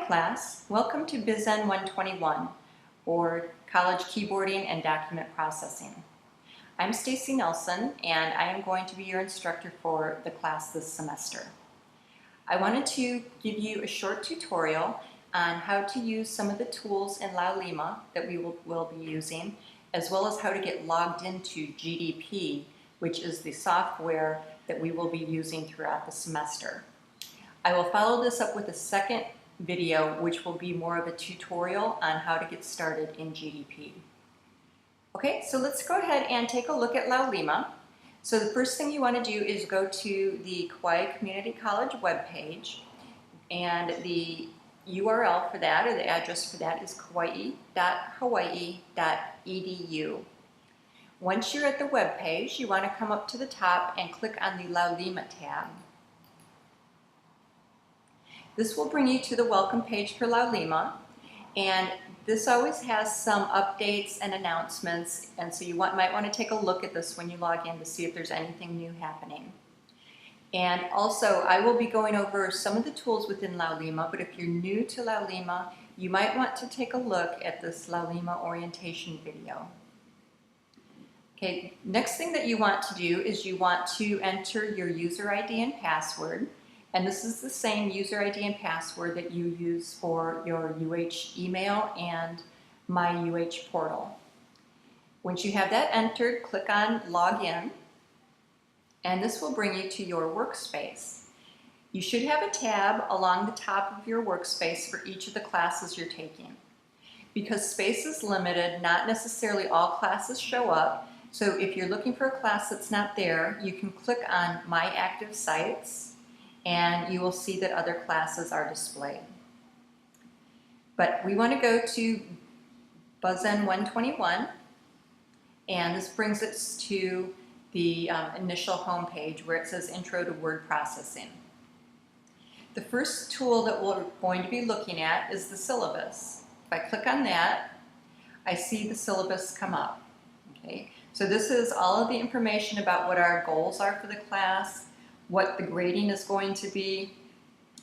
class, welcome to BUSN 121, or College Keyboarding and Document Processing. I'm Stacy Nelson, and I am going to be your instructor for the class this semester. I wanted to give you a short tutorial on how to use some of the tools in Laulima that we will be using, as well as how to get logged into GDP, which is the software that we will be using throughout the semester. I will follow this up with a second video, which will be more of a tutorial on how to get started in GDP. Okay, so let's go ahead and take a look at Laulima. So the first thing you want to do is go to the Kauai Community College webpage, and the URL for that, or the address for that, is kauai.hawaii.edu. Once you're at the webpage, you want to come up to the top and click on the Laulima tab. This will bring you to the welcome page for Laulima, and this always has some updates and announcements, and so you might want to take a look at this when you log in to see if there's anything new happening. And also, I will be going over some of the tools within Laulima, but if you're new to Laulima, you might want to take a look at this Laulima orientation video. Okay, next thing that you want to do is you want to enter your user ID and password. And this is the same user ID and password that you use for your UH email and My UH portal. Once you have that entered, click on Login, and this will bring you to your workspace. You should have a tab along the top of your workspace for each of the classes you're taking. Because space is limited, not necessarily all classes show up, so if you're looking for a class that's not there, you can click on My Active Sites, and you will see that other classes are displayed. But we want to go to BUSN 121, and this brings us to the initial home page where it says Intro to Word Processing. The first tool that we're going to be looking at is the syllabus. If I click on that, I see the syllabus come up. Okay? So this is all of the information about what our goals are for the class, what the grading is going to be,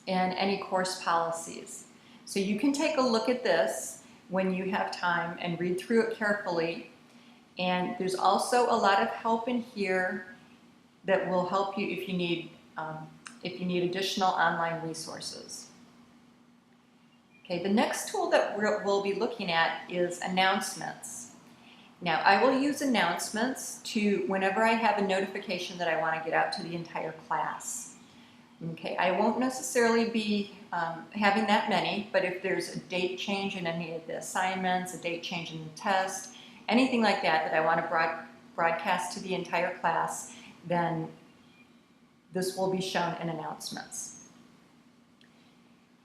and any course policies. So you can take a look at this when you have time and read through it carefully. And there's also a lot of help in here that will help you if you need additional online resources. Okay, the next tool that we'll be looking at is announcements. Now, I will use announcements whenever I have a notification that I want to get out to the entire class. Okay, I won't necessarily be having that many, but if there's a date change in any of the assignments, a date change in the test, anything like that I want to broadcast to the entire class, then this will be shown in announcements.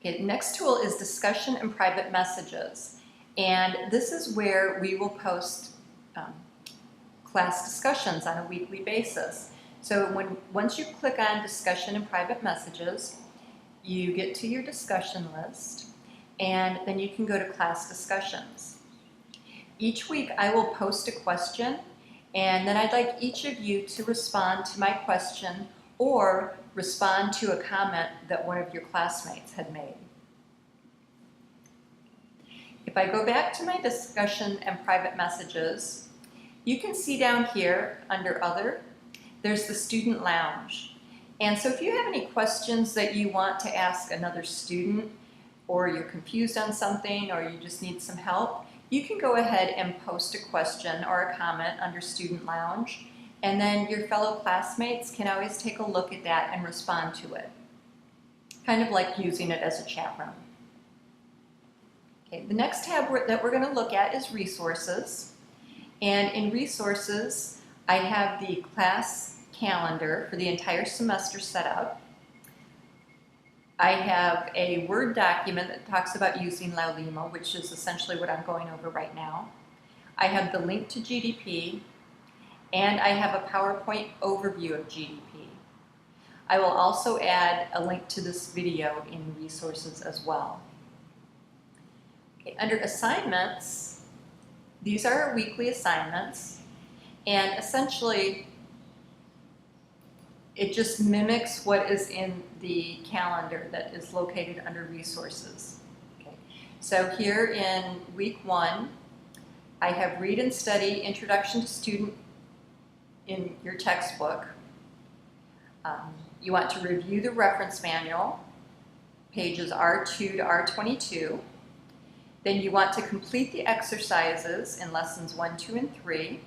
Okay, the next tool is discussion and private messages. And this is where we will post class discussions on a weekly basis. So once you click on discussion and private messages, you get to your discussion list, and then you can go to class discussions. Each week I will post a question, and then I'd like each of you to respond to my question or respond to a comment that one of your classmates had made. If I go back to my discussion and private messages, you can see down here under Other, there's the Student Lounge. And so if you have any questions that you want to ask another student, or you're confused on something, or you just need some help, you can go ahead and post a question or a comment under Student Lounge, and then your fellow classmates can always take a look at that and respond to it. Kind of like using it as a chat room. Okay, the next tab that we're going to look at is Resources. And in Resources, I have the class calendar for the entire semester set up. I have a Word document that talks about using Laulima, which is essentially what I'm going over right now. I have the link to GDP, and I have a PowerPoint overview of GDP. I will also add a link to this video in Resources as well. Okay, under Assignments, these are our weekly assignments, and essentially it just mimics what is in the calendar that is located under Resources. So here in week 1, I have read and study Introduction to Student in your textbook. You want to review the reference manual, pages R2 to R22. Then you want to complete the exercises in lessons 1, 2, and 3.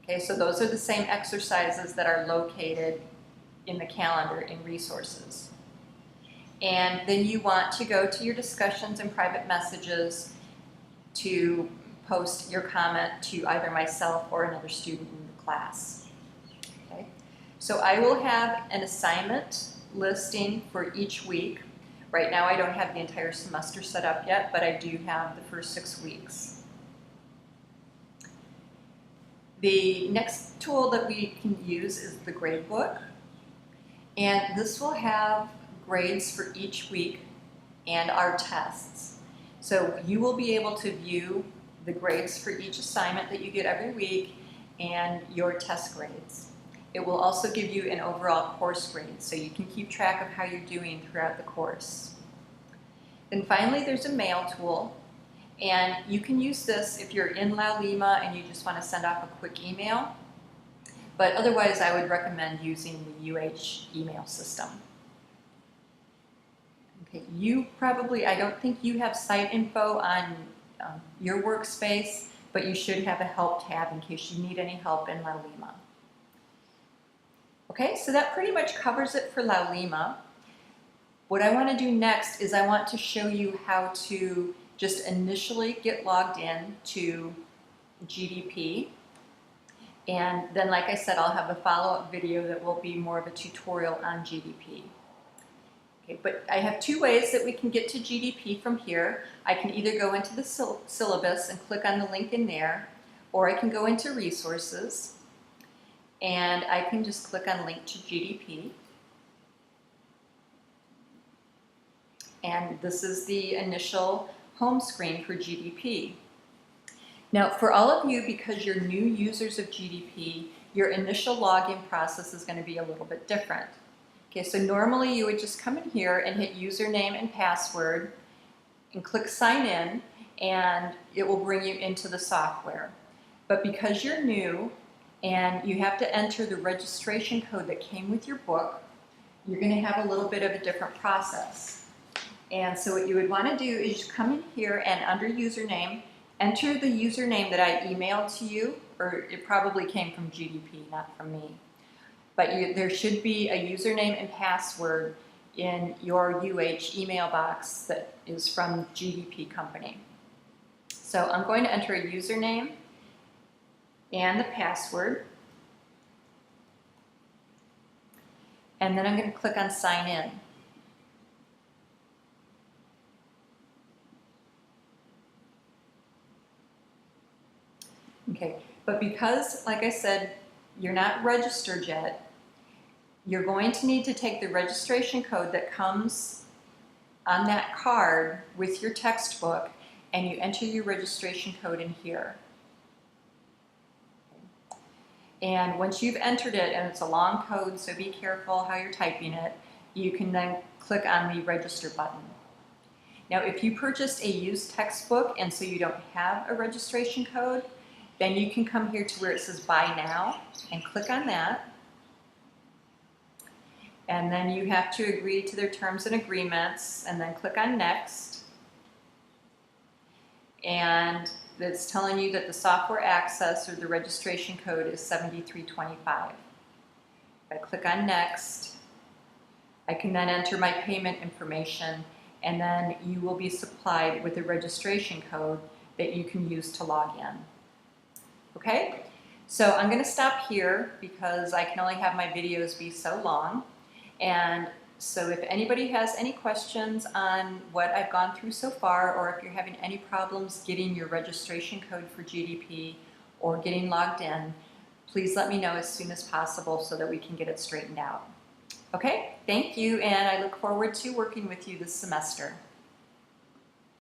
Okay, so those are the same exercises that are located in the calendar in resources. And then you want to go to your discussions and private messages to post your comment to either myself or another student in the class. Okay? So I will have an assignment listing for each week. Right now I don't have the entire semester set up yet, but I do have the first 6 weeks. The next tool that we can use is the grade book. And this will have grades for each week and our tests. So you will be able to view the grades for each assignment that you get every week and your test grades. It will also give you an overall course grade, so you can keep track of how you're doing throughout the course. Then finally, there's a mail tool, and you can use this if you're in La Lima and you just want to send off a quick email. But otherwise, I would recommend using the UH email system. Okay, I don't think you have site info on your workspace, but you should have a help tab in case you need any help in La Lima. Okay, so that pretty much covers it for La Lima. What I want to do next is I want to show you how to just initially get logged in to GDP. And then, like I said, I'll have a follow-up video that will be more of a tutorial on GDP. Okay, but I have 2 ways that we can get to GDP from here. I can either go into the syllabus and click on the link in there, or I can go into resources and I can just click on link to GDP. And this is the initial home screen for GDP. Now, for all of you, because you're new users of GDP, your initial login process is going to be a little bit different. Okay, so normally you would just come in here and hit username and password and click sign in, and it will bring you into the software. But because you're new and you have to enter the registration code that came with your book, you're going to have a little bit of a different process. And so what you would want to do is just come in here and under username, enter the username that I emailed to you, or it probably came from GDP, not from me. But there should be a username and password in your UH email box that is from GDP company. So I'm going to enter a username and the password. And then I'm going to click on sign in. Okay, but because, like I said, you're not registered yet, you're going to need to take the registration code that comes on that card with your textbook, and you enter your registration code in here. And once you've entered it, and it's a long code, so be careful how you're typing it, you can then click on the register button. Now, if you purchased a used textbook and so you don't have a registration code, then you can come here to where it says Buy Now and click on that. And then you have to agree to their terms and agreements and then click on Next. And it's telling you that the software access or the registration code is 7325. If I click on Next, I can then enter my payment information, and then you will be supplied with a registration code that you can use to log in. Okay, so I'm going to stop here because I can only have my videos be so long. And so if anybody has any questions on what I've gone through so far, or if you're having any problems getting your registration code for GDP or getting logged in, please let me know as soon as possible so that we can get it straightened out. Okay, thank you, and I look forward to working with you this semester.